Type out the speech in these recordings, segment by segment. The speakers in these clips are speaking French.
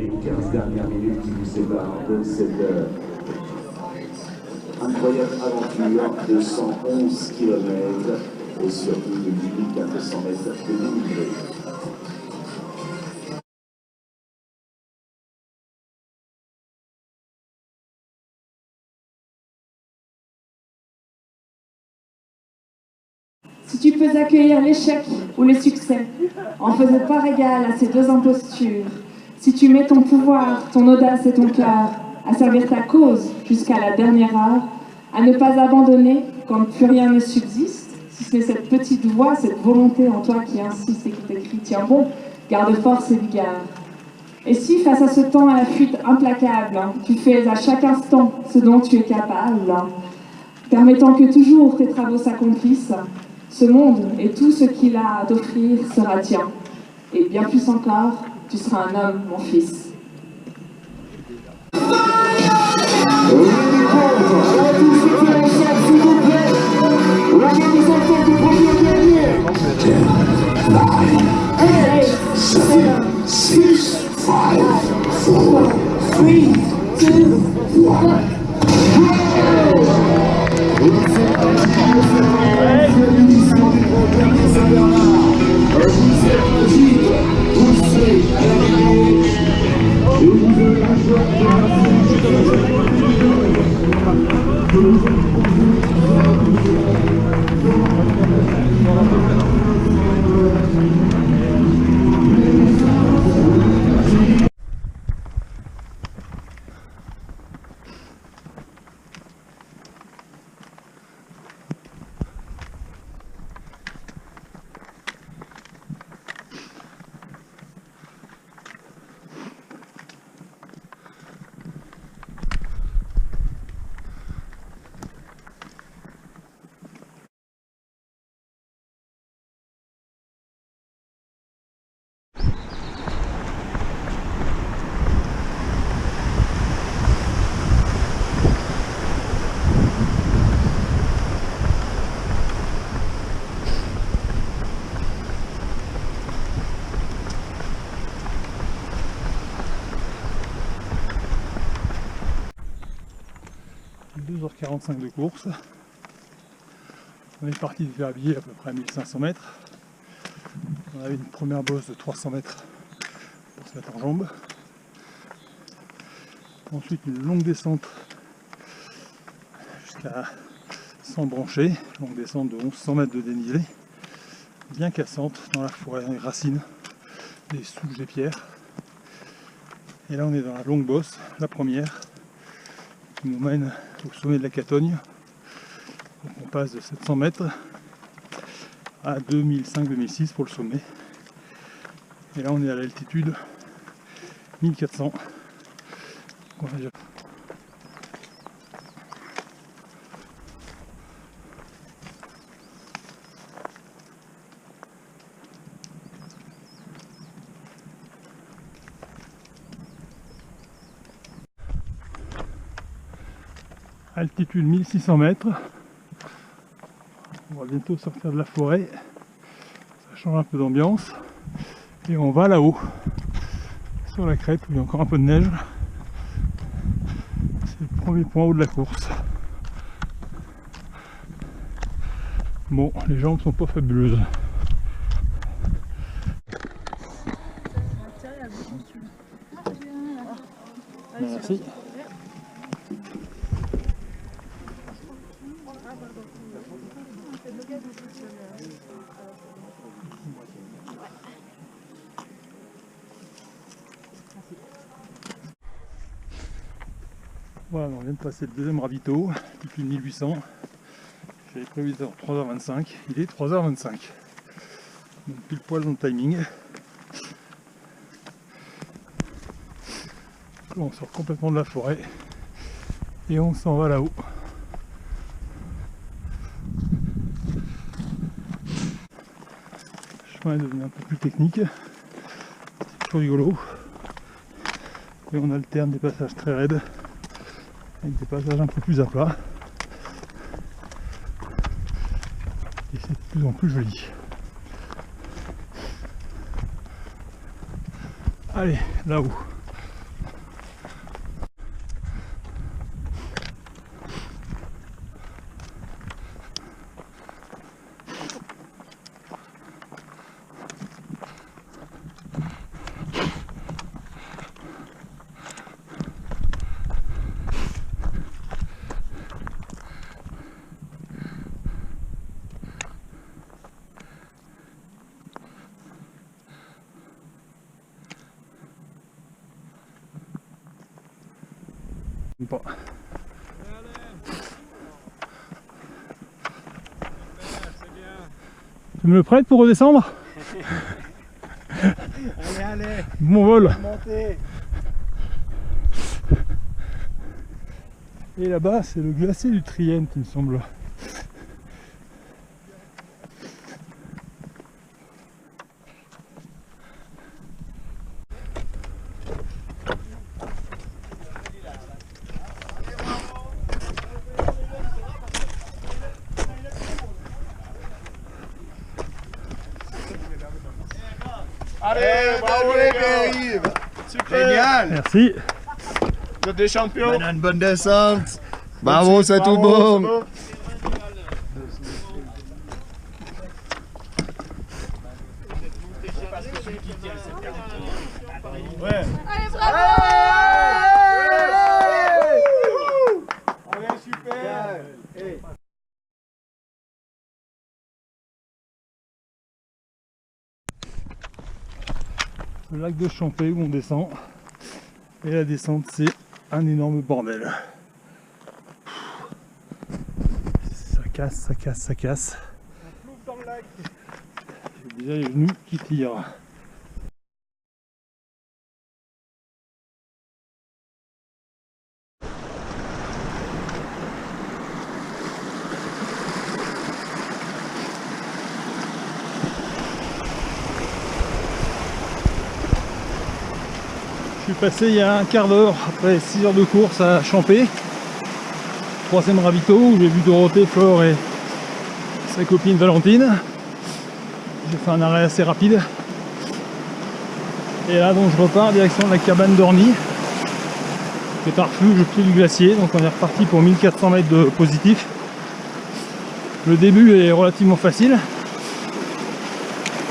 les 15 dernières minutes qui vous séparent de cette incroyable aventure de 111 km et surtout de 1400 mètres de dénivelé. Si tu peux accueillir l'échec ou le succès en faisant part égale à ces deux impostures, si tu mets ton pouvoir, ton audace et ton cœur à servir ta cause jusqu'à la dernière heure, à ne pas abandonner quand plus rien ne subsiste, si c'est cette petite voix, cette volonté en toi qui insiste et qui t'écrit « Tiens bon, garde force et vigueur ». Et si, face à ce temps à la fuite implacable, tu fais à chaque instant ce dont tu es capable, permettant que toujours tes travaux s'accomplissent, ce monde et tout ce qu'il a à t'offrir sera tien. Et bien plus encore, tu seras un homme, mon fils. De course. On est parti de Verbier à peu près à 1500 mètres. On avait une première bosse de 300 mètres pour se mettre en jambes. Ensuite une longue descente jusqu'à 100 branchés, longue descente de 1100 mètres de dénivelé, bien cassante dans la forêt, dans les racines, des souches, des pierres. Et là on est dans la longue bosse, la première, qui nous mène au sommet de la Catogne. Donc on passe de 700 mètres à 2005-2006 pour le sommet. Et là on est à l'altitude 1400. On va déjà... Altitude 1600 mètres. On va bientôt sortir de la forêt. Ça change un peu d'ambiance. Et on va là-haut, sur la crête où il y a encore un peu de neige. C'est le premier point haut de la course. Bon, les jambes sont pas fabuleuses. Merci. Voilà, on vient de passer le deuxième ravito, depuis 1800. J'avais prévu d'être 3h25, il est 3h25. Donc pile poil dans le timing. On sort complètement de la forêt et on s'en va là-haut. Le chemin est devenu un peu plus technique, c'est toujours rigolo. Et on alterne des passages très raides avec des passages un peu plus à plat. Et c'est de plus en plus joli. Allez, là-haut. Pas. Tu me le prêtes pour redescendre? Allez, allez. Bon vol. Montez. Et là-bas, c'est le glacier du Trient, il me semble. Allez, bravo les gars. Super. Génial. Merci. Vous êtes des champions. On a une bonne descente. Bravo, c'est tout bon. Ouais. Allez, bravo! Allez, super. Le lac de Champé où on descend. Et la descente, c'est un énorme bordel. Ça casse, ça casse, ça casse. Dans le lac. J'ai déjà les genoux qui tirent. Je suis passé il y a un quart d'heure après 6 heures de course à Champé, 3e ravito où j'ai vu Dorothée, Flore et sa copine Valentine. J'ai fait un arrêt assez rapide et là donc je repars direction de la cabane d'Orny. C'est un refuge au pied du glacier, donc on est reparti pour 1400 mètres de positif. Le début est relativement facile.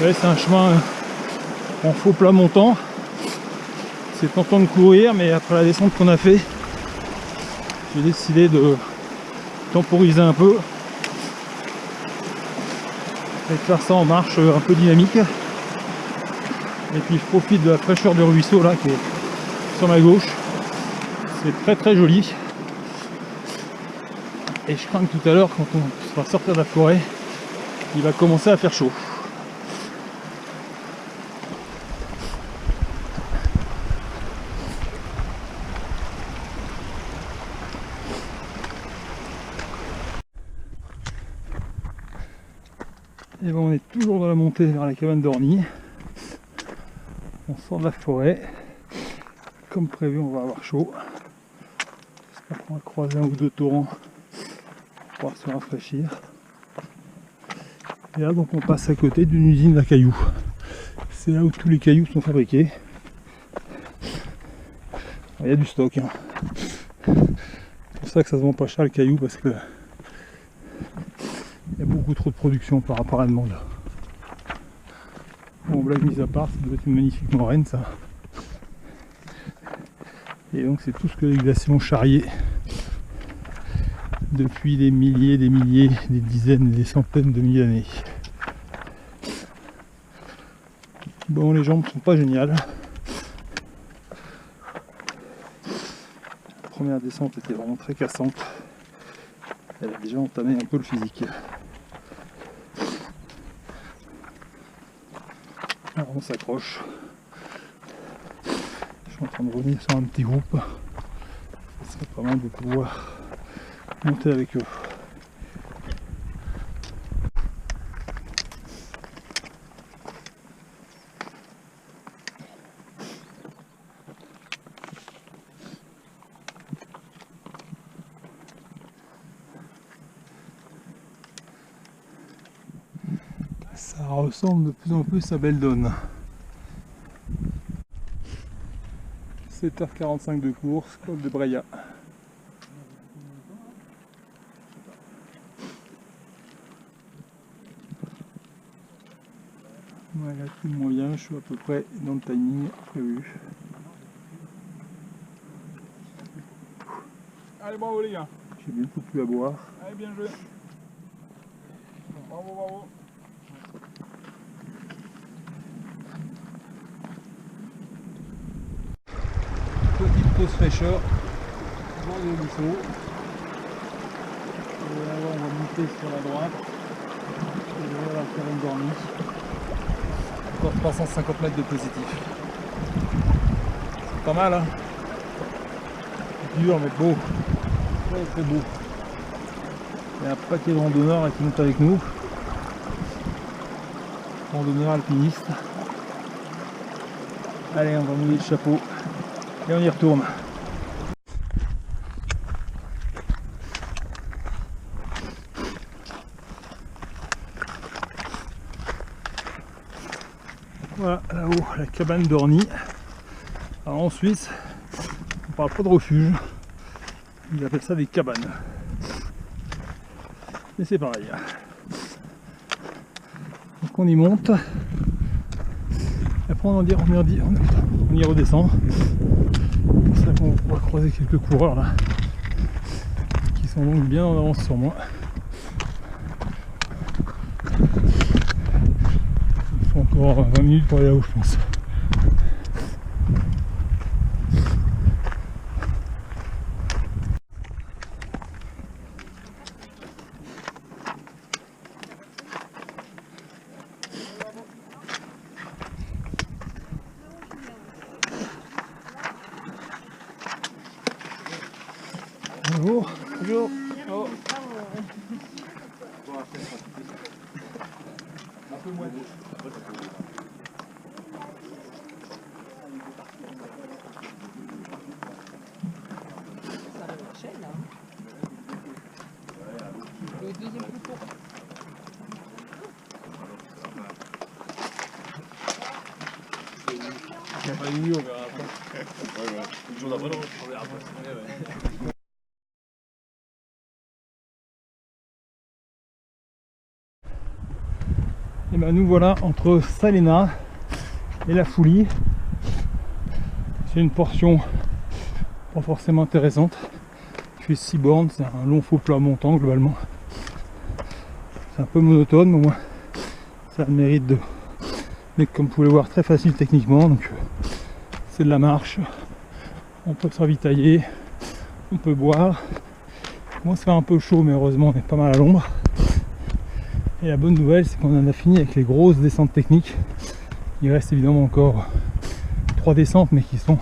C'est un chemin en faux plat montant. C'est tentant de courir, mais après la descente qu'on a fait, j'ai décidé de temporiser un peu et de faire ça en marche un peu dynamique. Et puis je profite de la fraîcheur du ruisseau là qui est sur ma gauche. C'est très très joli. Et je crains que tout à l'heure, quand on va sortir de la forêt, il va commencer à faire chaud. Et bon, on est toujours dans la montée vers la cabane d'Orny. On sort de la forêt. Comme prévu, on va avoir chaud. J'espère qu'on va croiser un ou deux torrents pour pouvoir se rafraîchir. Et là, donc, on passe à côté d'une usine à cailloux. C'est là où tous les cailloux sont fabriqués. Il y a du stock. Hein. C'est pour ça que ça se vend pas cher le caillou, parce que il y a beaucoup trop de production par rapport à la demande. Bon, blague mise à part, ça doit être une magnifique moraine ça. Et donc c'est tout ce que les glaciers ont charrié depuis des milliers, des dizaines, des centaines de milliers d'années. Bon, les jambes sont pas géniales. La première descente était vraiment très cassante. Elle a déjà entamé un peu le physique. Alors on s'accroche. Je suis en train de revenir sur un petit groupe. Ce serait pas mal de pouvoir monter avec eux. Ça ressemble de plus en plus à Beldon. 7h45 de course, col de Breya. Voilà, tout le monde bien, je suis à peu près dans le timing prévu. Allez, bravo les gars. J'ai bientôt plus à boire. Allez, bien joué. Bravo, bravo. Petite pause fraîcheur bord du ruisseau. Et là on va monter sur la droite. Et voilà la cabane d'Orny. Encore 350 mètres de positif. C'est pas mal, hein. C'est dur mais beau. Très très beau. Il y a un paquet de randonneurs là, qui montent avec nous. Randonneurs alpinistes. Allez, on va mouiller le chapeau et on y retourne. Voilà, là-haut, la cabane d'Orny. Alors en Suisse, on parle pas de refuge, ils appellent ça des cabanes. Mais c'est pareil. Donc on y monte. Après on y redescend. C'est là qu'on va croiser quelques coureurs là, qui sont donc bien en avance sur moi. Il faut encore 20 minutes pour aller là-haut, je pense. Bonjour. Bonjour. Oh. Le deuxième plus court. Il n'y a pas de nuit, on verra après. Le jour d'après, on verra après. Et ben nous voilà entre Salena et la Foulie. C'est une portion pas forcément intéressante. Je fais 6 bornes, c'est un long faux plat montant globalement. C'est un peu monotone, mais au moins ça a le mérite de, mais comme vous pouvez le voir, très facile techniquement. Donc c'est de la marche, on peut se ravitailler, on peut boire. Il commence à faire un peu chaud, mais heureusement on est pas mal à l'ombre. Et la bonne nouvelle, c'est qu'on en a fini avec les grosses descentes techniques. Il reste évidemment encore 3 descentes, mais qui sont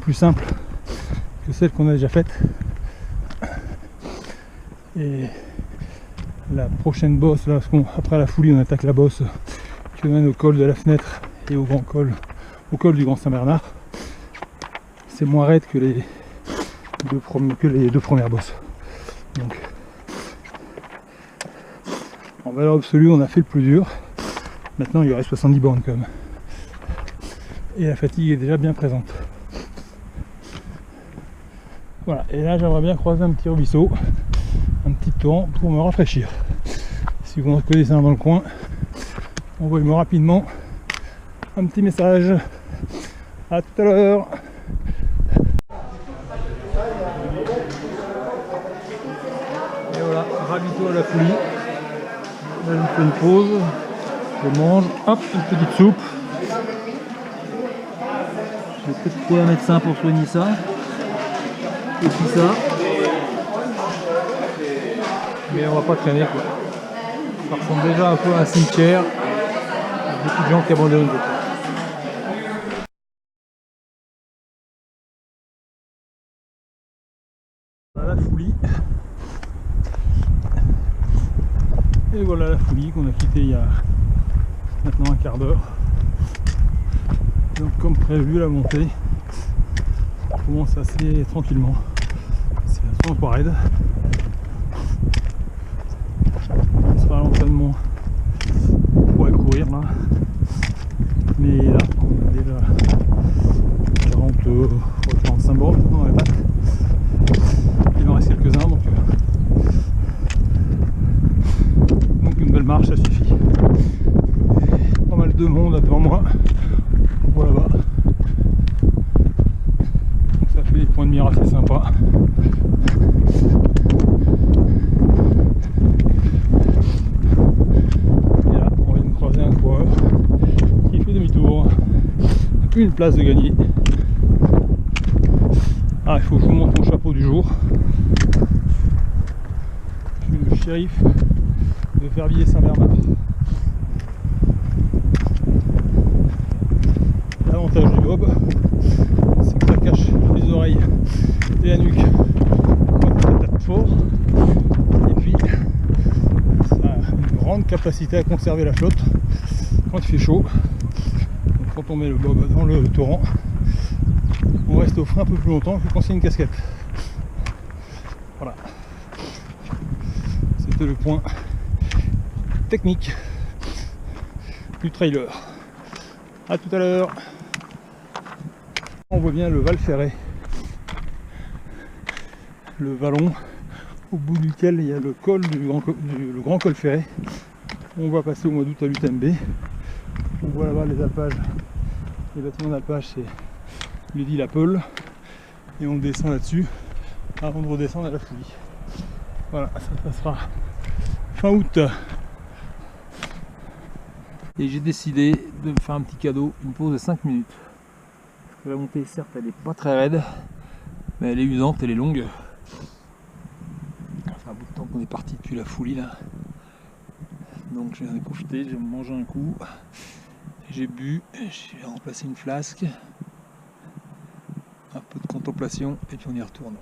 plus simples que celles qu'on a déjà faites. Et la prochaine bosse, là, après la Foulie, on attaque la bosse qui mène au col de la Fenêtre et au col du Grand Saint-Bernard. C'est moins raide que les deux premières bosses. Donc, en valeur absolue, on a fait le plus dur. Maintenant, il y aurait 70 bornes quand même. Et la fatigue est déjà bien présente. Voilà, et là j'aimerais bien croiser un petit ruisseau, un petit torrent pour me rafraîchir. Si vous en connaissez un dans le coin, envoyez-moi rapidement un petit message. À tout à l'heure. Et voilà, ravito à la Foulie. Là je fais une pause, je mange, hop, une petite soupe. Je vais peut-être trouver un médecin pour soigner ça. Et puis ça. Mais on va pas traîner quoi. Ça ressemble déjà un peu à un cimetière. Il y a beaucoup de gens qui abandonnent. Voilà la Foulie. Et voilà la Foulie qu'on a quittée il y a maintenant un quart d'heure. Donc comme prévu, la montée commence assez tranquillement. C'est absolument pas raide. On sera à l'entraînement pour aller courir là. Mais là, on a déjà 45 bornes maintenant dans les pattes. Il en reste quelques-uns donc une belle marche, ça suffit. Pas mal de monde devant moi. On voit là-bas. Ça fait des points de mire assez sympas. Et là, on vient de croiser un coureur qui fait demi-tour. Une place de gagner. Ah, il faut que je vous montre mon chapeau du du jour. Je suis le shérif de Verviers-Saint-Bernard. L'avantage du bob, c'est que ça cache les oreilles et la nuque quand ça tape fort. Et puis, ça a une grande capacité à conserver la flotte quand il fait chaud. Donc, quand on met le bob dans le torrent, on reste au frais un peu plus longtemps que quand c'est une casquette. Voilà. C'était le point technique du trailer. A tout à l'heure. On voit bien le Val Ferret, le vallon au bout duquel il y a le col le grand col Ferret. On va passer au mois d'août à l'UTMB. On voit là-bas les alpages, les bâtiments d'alpage, c'est Lady La Peule, et on descend là-dessus avant de redescendre à la Fouillie. Voilà, ça passera fin août. Et j'ai décidé de me faire un petit cadeau, une pause de 5 minutes. Parce que la montée, certes, elle est pas très raide, mais elle est usante, elle est longue. Ça fait un bout de temps qu'on est parti depuis la Fouillie là. Donc j'en ai profité, j'ai mangé un coup, j'ai bu, j'ai remplacé une flasque, un peu de contemplation et puis on y retourne.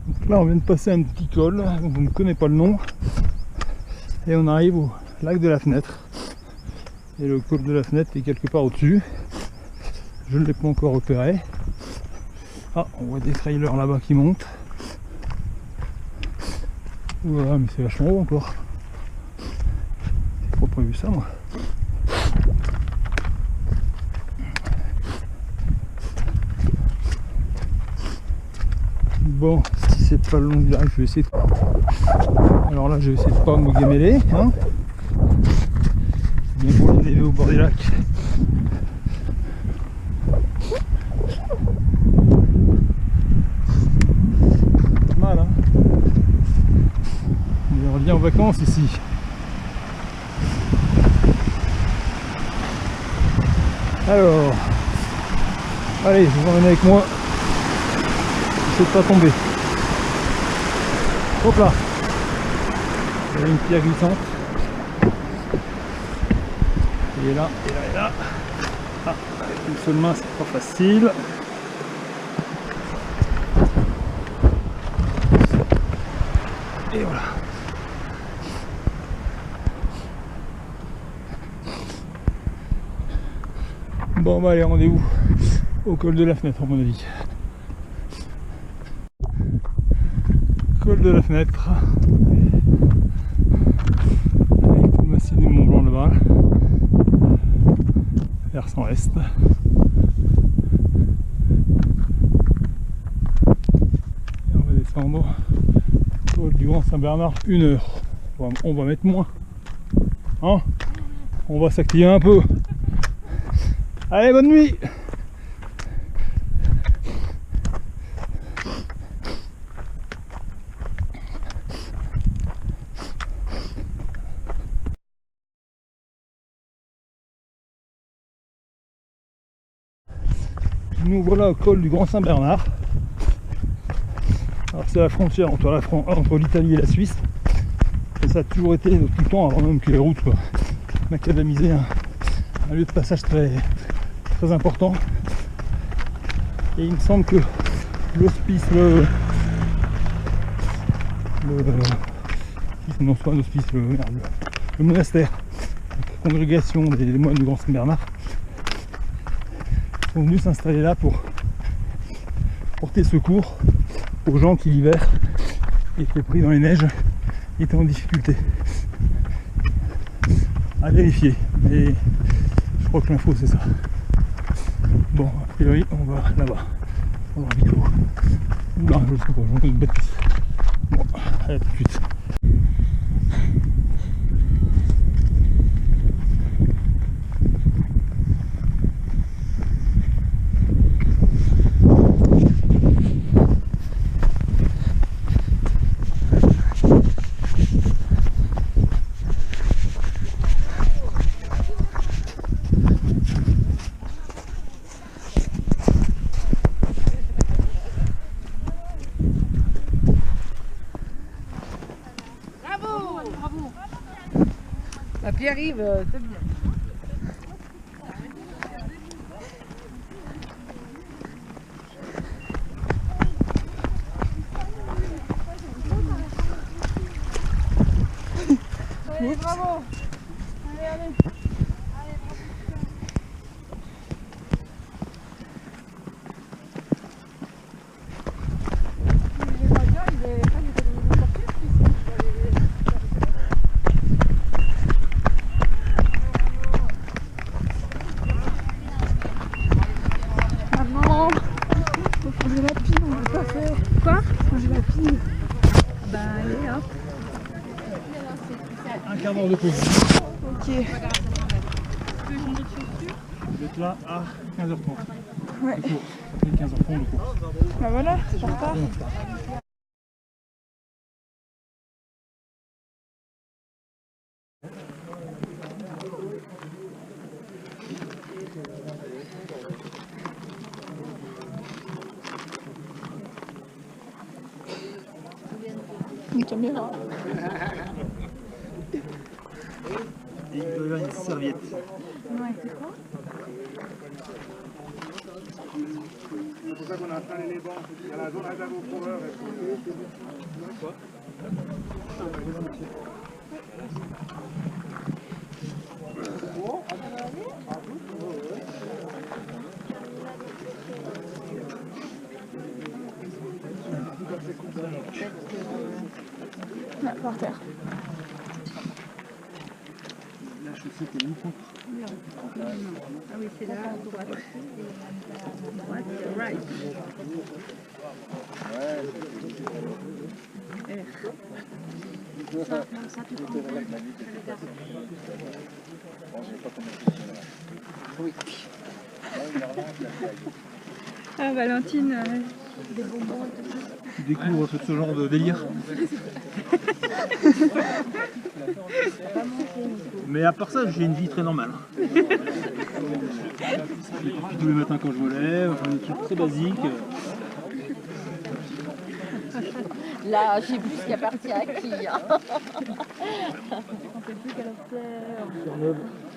Donc là on vient de passer un petit col dont on ne connaît pas le nom et on arrive au lac de la Fenêtre. Et le col de la Fenêtre est quelque part au-dessus. Je ne l'ai pas encore repéré. Ah, on voit des trailers là-bas qui montent. Voilà, mais c'est vachement haut encore. J'ai pas prévu ça moi. Bon, si c'est pas le long du lac, je vais essayer de... Alors là, je vais essayer de pas me gamêler, hein. Bien pour les élevés au bord des lacs. Pas mal, hein. On revient en vacances ici. Alors, allez, je vous emmène avec moi. J'essaie de pas tomber. Hop là. Il y a une pierre glissante. Et là, et là, et là. Ah, avec une seule main, c'est pas facile. Et voilà. Bon bah allez, rendez-vous au col de la Fenêtre à mon avis. Col de la Fenêtre. Avec tout le massif du Mont Blanc là-bas. Versant est. Et on va descendre. Col du Grand Saint-Bernard, 1 heure. On va mettre moins. Hein? On va s'activer un peu. Allez, bonne nuit! Nous voilà au col du Grand Saint-Bernard. Alors c'est la frontière entre l'Italie et la Suisse. Et ça a toujours été tout le temps, avant même que les routes soient macadamisées, un lieu de passage très important. Et il me semble que l'hospice, le monastère, la congrégation des moines du Grand Saint-Bernard sont venus s'installer là pour porter secours aux gens qui l'hiver étaient pris dans les neiges, étaient en difficulté. À vérifier, mais je crois que l'info c'est ça. Bon, a priori on va là-bas pour leur vidéo. Oula, je sais pas, j'en ai une bêtise. Bon, allez, à tout de suite. y arrives, c'est bien. Oui, bravo. Allez, allez. Maman, faut changer la pile, on l'a pas fait. Quoi? Changer la pile. Bah allez hop. Un quart d'heure de pause. Ok. Vous êtes là à 15h30. Ouais. Le cours. Ça fait 15h30 le cours. Bah voilà, c'est pas tard. Une caméra. Et il doit y avoir une serviette. Ouais, c'est quoi? C'est pour ça qu'on a installé les bancs. Il y a la zone réserve aux coureurs. Quoi? Là, par terre. La chaussette est nickel. Ah oui, c'est là, à droite. Droite, right. Oui. Ah, Valentine. Tu découvres ce genre de délire. Mais à part ça, j'ai une vie très normale. Tous les matins quand je me lève, je fais des trucs très basiques. Là, j'ai vu ce qui appartient à qui. Hein.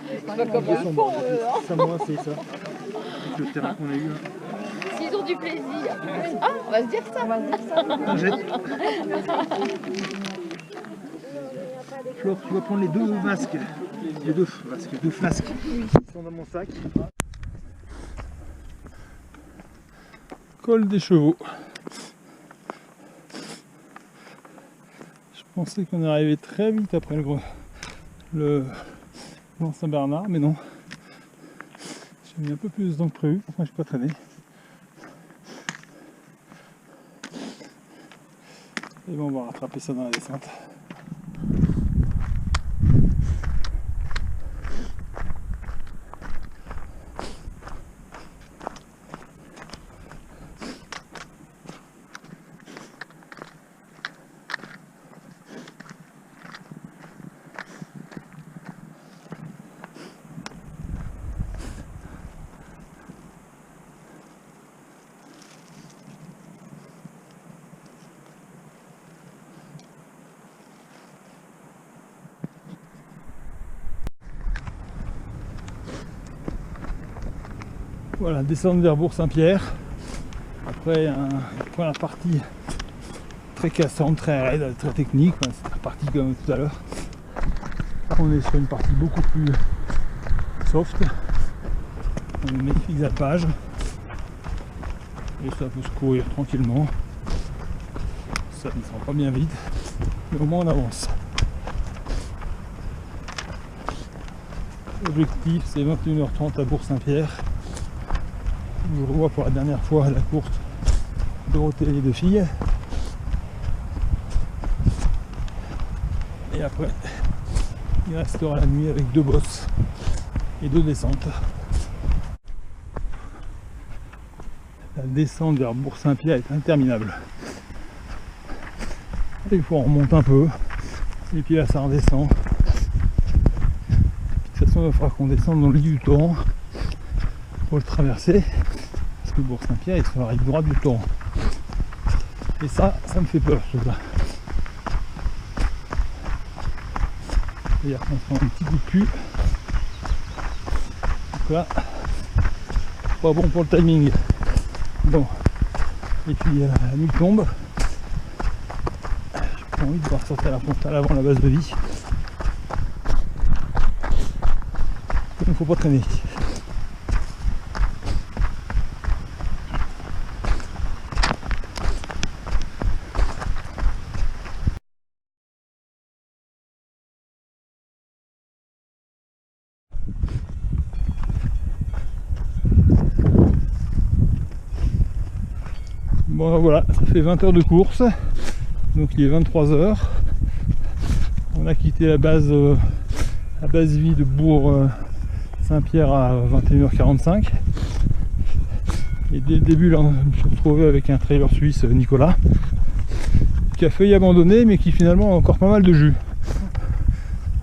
C'est pas comme un fond, eux. Hein. Ça, moi, c'est ça. Avec le terrain qu'on a eu. Hein. S'ils ont du plaisir. Ah, on va se dire ça. On va se dire ça. On jette. Flore, tu vas prendre les deux masques. Les deux flasques qui sont dans mon sac. Col des chevaux. Je pensais qu'on arrivait très vite après le Mont Saint-Bernard, mais non. J'ai mis un peu plus de temps que prévu, enfin je n'ai pas traîné. Et bon, on va rattraper ça dans la descente. Voilà, descendre vers Bourg-Saint-Pierre. Après une première partie très cassante, très raide, très technique. Enfin, c'est reparti comme tout à l'heure. On est sur une partie beaucoup plus soft. On a de magnifiques alpages. Et ça peut se courir tranquillement. Ça ne descend pas bien vite. Mais au moins on avance. L'objectif c'est 21h30 à Bourg-Saint-Pierre. Je revois pour la dernière fois la course Dorothée et les deux filles. Et après, il restera la nuit avec 2 bosses et 2 descentes. La descente vers Bourg-Saint-Pierre est interminable. Et il faut on remonte un peu, et puis là ça redescend. De toute façon, il va falloir qu'on descende dans le lit du torrent pour le traverser. Parce que Bourg-Saint-Pierre il sera rive droite du torrent. Et ça me fait peur, ce truc-là. Et après on se prend un petit coup de cul. Donc là, pas bon pour le timing. Bon. Et puis la nuit tombe. J'ai pas envie de voir sortir la frontale avant la base de vie. Il ne faut pas traîner. Bon voilà, ça fait 20 heures de course, donc il est 23 h. On a quitté la base vie de Bourg Saint-Pierre à 21 h 45. Et dès le début là, je me suis retrouvé avec un trailer suisse, Nicolas, qui a failli abandonner mais qui finalement a encore pas mal de jus.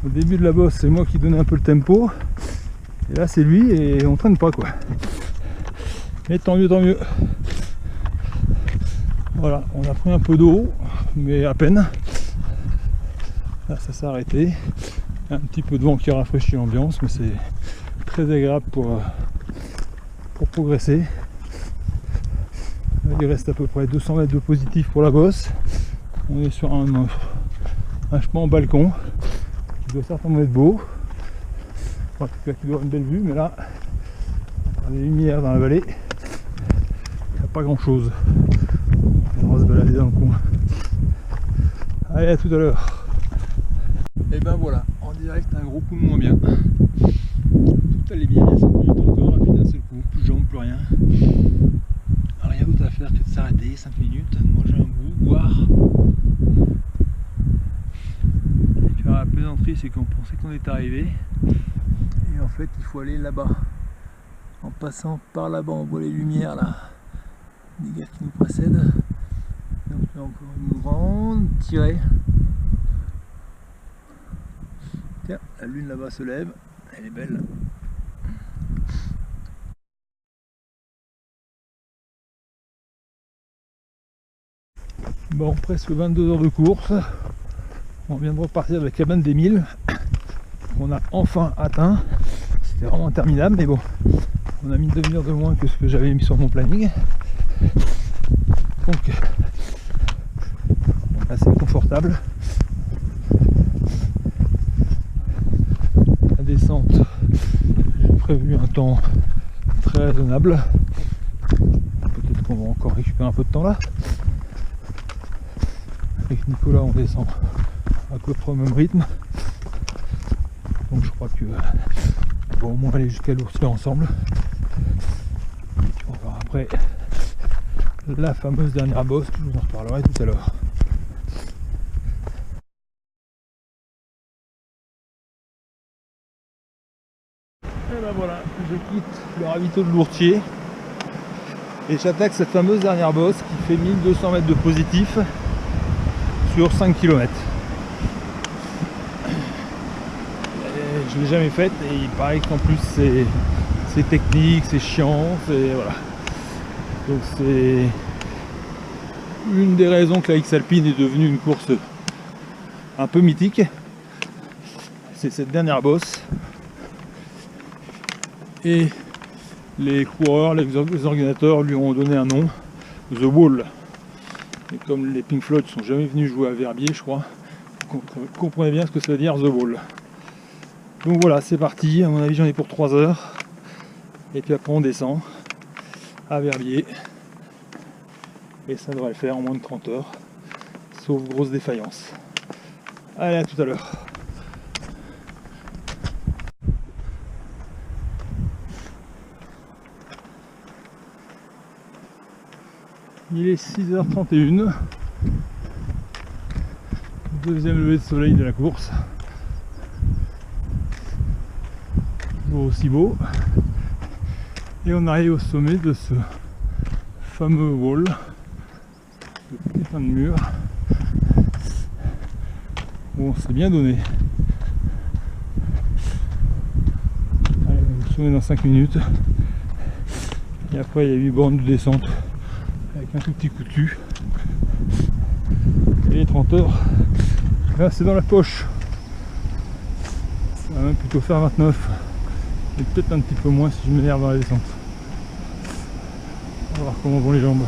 Au début de la bosse, c'est moi qui donnais un peu le tempo, et là c'est lui et on traîne pas quoi. Mais tant mieux, tant mieux. Voilà, on a pris un peu d'eau, mais à peine. Là, ça s'est arrêté. Un petit peu de vent qui rafraîchit l'ambiance, mais c'est très agréable pour progresser. Là, il reste à peu près 200 mètres de positif pour la bosse. On est sur un chemin en balcon qui doit certainement être beau. En tout cas, qui doit avoir une belle vue, mais là, on a des lumières dans la vallée. Il n'y a pas grand chose. On va se balader dans le coin. Allez, à tout à l'heure. Et ben voilà, en direct un gros coup de moins bien. Tout allait bien, il y a 5 minutes encore, et puis d'un seul coup, plus de jambes, plus rien. Rien d'autre à faire que de s'arrêter 5 minutes, manger un bout, boire. Et puis la plaisanterie, c'est qu'on pensait qu'on était arrivé. Et en fait, il faut aller là-bas. En passant par là-bas, on voit les lumières là. Des gars qui nous précèdent. Donc là encore une grande tirée. Tiens, la lune là-bas se lève, elle est belle. Bon, presque 22 heures de course. On vient de repartir de la cabane des 1000. On a enfin atteint. C'était vraiment interminable, mais bon, on a mis une demi-heure de moins que ce que j'avais mis sur mon planning. Donc assez confortable. La descente, j'ai prévu un temps très raisonnable. Peut-être qu'on va encore récupérer un peu de temps là. Avec Nicolas on descend à peu près au même rythme. Donc je crois que on va au moins aller jusqu'à l'Ourtier ensemble. Et puis on verra après la fameuse dernière bosse, je vous en reparlerai tout à l'heure. Et ben voilà, je quitte le ravito de l'Ourtier et j'attaque cette fameuse dernière bosse qui fait 1200 mètres de positif sur 5 km. Je ne l'ai jamais faite et il paraît qu'en plus c'est technique, c'est chiant, c'est voilà. Donc c'est une des raisons que la X-Alpine est devenue une course un peu mythique. C'est cette dernière bosse. Et les coureurs, les organisateurs lui ont donné un nom, The Wall. Et comme les Pink Floyd sont jamais venus jouer à Verbier, je crois, vous comprenez bien ce que ça veut dire The Wall. Donc voilà, c'est parti, à mon avis j'en ai pour 3 heures. Et puis après on descend à Verbier. Et ça devrait le faire en moins de 30 heures. Sauf grosse défaillance. Allez, à tout à l'heure. Il est 6h31. Deuxième lever de soleil de la course. Toujours aussi beau. Et on arrive au sommet de ce fameux wall. Ce putain de mur. Bon, c'est bien donné. Allez, on va le sommet dans 5 minutes. Et après il y a 8 bornes de descente. Avec un tout petit coup de cul. Et les 30 heures, là c'est dans la poche. On va même plutôt faire 29 et peut-être un petit peu moins si je m'énerve dans la descente. On va voir comment vont les jambes.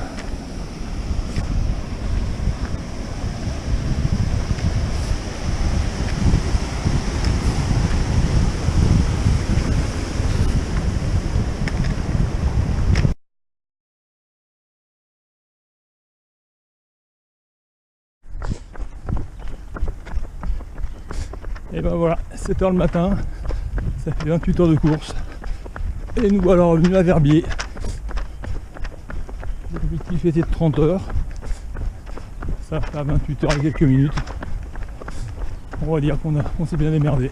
Et ben voilà, 7 h le matin, ça fait 28 heures de course. Et nous voilà revenus à Verbier. L'objectif était de 30 heures. Ça fait 28 heures et quelques minutes. On va dire qu'on s'est bien démerdé.